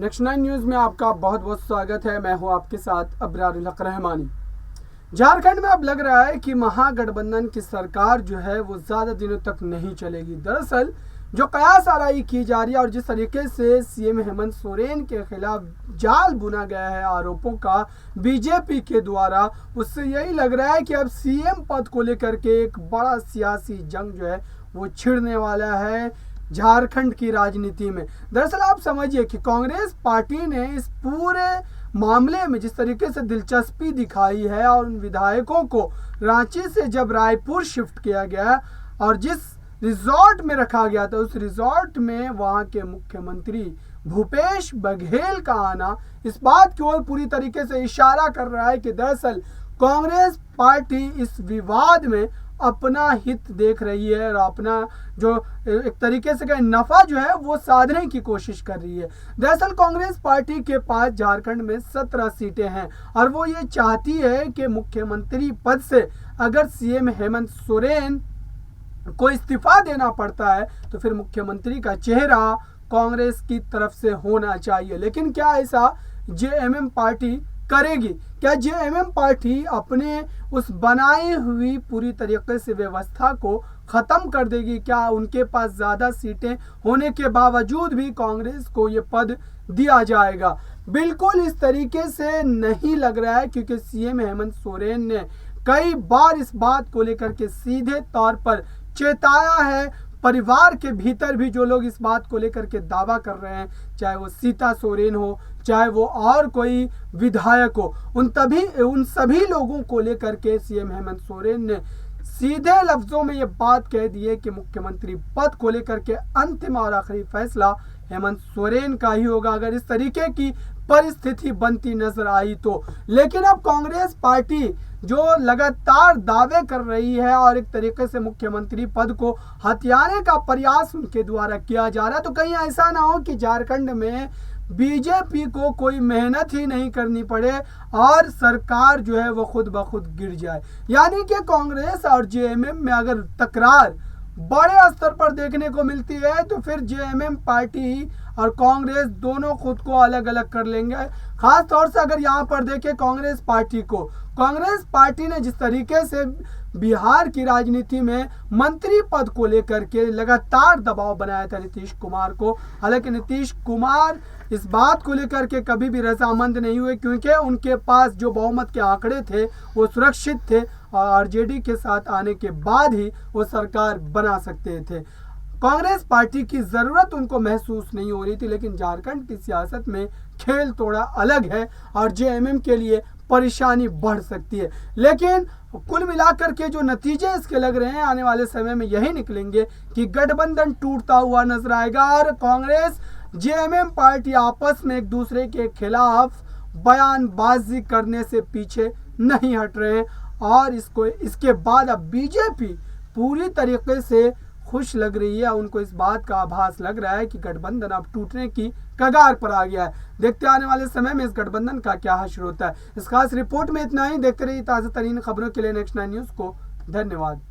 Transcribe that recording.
Next 9 news में आपका बहुत बहुत स्वागत है। मैं हूं आपके साथ अब्रारुल हक रहमानी। झारखंड में अब लग रहा है कि महागठबंधन की सरकार जो है वो ज़्यादा दिनों तक नहीं चलेगी। दरअसल जो कयास आराई की जा रही है और जिस तरीके से सीएम हेमंत सोरेन के खिलाफ जाल बुना गया है आरोपों का बीजेपी के द्वारा, उससे यही लग रहा है कि अब सीएम पद को लेकर के एक बड़ा सियासी जंग जो है वो छिड़ने वाला है झारखंड की राजनीति में। दरअसल आप समझिए कि कांग्रेस पार्टी ने इस पूरे मामले में जिस तरीके से दिलचस्पी दिखाई है और उन विधायकों को रांची से जब रायपुर शिफ्ट किया गया और जिस रिजॉर्ट में रखा गया था उस रिजॉर्ट में वहां के मुख्यमंत्री भूपेश बघेल का आना इस बात की ओर पूरी तरीके से इशारा कर रहा है कि दरअसल कांग्रेस पार्टी इस विवाद में अपना हित देख रही है और अपना जो एक तरीके से नफा जो है वो साधने की कोशिश कर रही है। दरअसल कांग्रेस पार्टी के पास झारखंड में 17 सीटें हैं और वो ये चाहती है कि मुख्यमंत्री पद से अगर सीएम हेमंत सोरेन को इस्तीफा देना पड़ता है तो फिर मुख्यमंत्री का चेहरा कांग्रेस की तरफ से होना चाहिए। लेकिन क्या ऐसा जेएमएम पार्टी करेगी? क्या जेएमएम पार्टी अपने उस बनाई हुई पूरी तरीके से व्यवस्था को खत्म कर देगी? क्या उनके पास ज्यादा सीटें होने के बावजूद भी कांग्रेस को ये पद दिया जाएगा? बिल्कुल इस तरीके से नहीं लग रहा है, क्योंकि सीएम हेमंत सोरेन ने कई बार इस बात को लेकर के सीधे तौर पर चेताया है। परिवार के भीतर भी जो लोग इस बात को लेकर के दावा कर रहे हैं, चाहे वो सीता सोरेन हो चाहे वो और कोई विधायक हो, उन सभी लोगों को लेकर के सीएम हेमंत सोरेन ने सीधे लफ्जों में ये बात कह दी है कि मुख्यमंत्री पद को लेकर के अंतिम और आखिरी फैसला हेमंत सोरेन का ही होगा अगर इस तरीके की परिस्थिति बनती नजर आई तो। लेकिन अब कांग्रेस पार्टी जो लगातार दावे कर रही है और एक तरीके से मुख्यमंत्री पद को हथियाने का प्रयास उनके द्वारा किया जा रहा है, तो कहीं ऐसा ना हो कि झारखंड में बीजेपी को कोई मेहनत ही नहीं करनी पड़े और सरकार जो है वो खुद ब खुद गिर जाए। यानी कि कांग्रेस और जेएमएम में अगर तकरार बड़े स्तर पर देखने को मिलती है तो फिर जेएमएम पार्टी और कांग्रेस दोनों खुद को अलग अलग कर लेंगे। खास तौर से अगर यहाँ पर देखें कांग्रेस पार्टी ने जिस तरीके से बिहार की राजनीति में मंत्री पद को लेकर के लगातार दबाव बनाया था नीतीश कुमार को। हालांकि नीतीश कुमार इस बात को लेकर के कभी भी रजामंद नहीं हुए, क्योंकि उनके पास जो बहुमत के आंकड़े थे वो सुरक्षित थे और आरजेडी के साथ आने के बाद ही वो सरकार बना सकते थे। कांग्रेस पार्टी की जरूरत उनको महसूस नहीं हो रही थी, लेकिन झारखंड की सियासत में खेल थोड़ा अलग है और जेएमएम के लिए परेशानी बढ़ सकती है। लेकिन कुल मिलाकर के जो नतीजे इसके लग रहे हैं आने वाले समय में यही निकलेंगे कि गठबंधन टूटता हुआ नजर आएगा और कांग्रेस जेएमएम पार्टी आपस में एक दूसरे के खिलाफ बयानबाजी करने से पीछे नहीं हट रहे हैं। और इसके बाद अब बीजेपी पूरी तरीके से खुश लग रही है। उनको इस बात का आभास लग रहा है कि गठबंधन अब टूटने की कगार पर आ गया है। देखते आने वाले समय में इस गठबंधन का क्या हश्र होता है। इस खास रिपोर्ट में इतना ही। देखते रहिए ताज़ा तरीन खबरों के लिए नेक्स्ट 9 न्यूज़ को। धन्यवाद।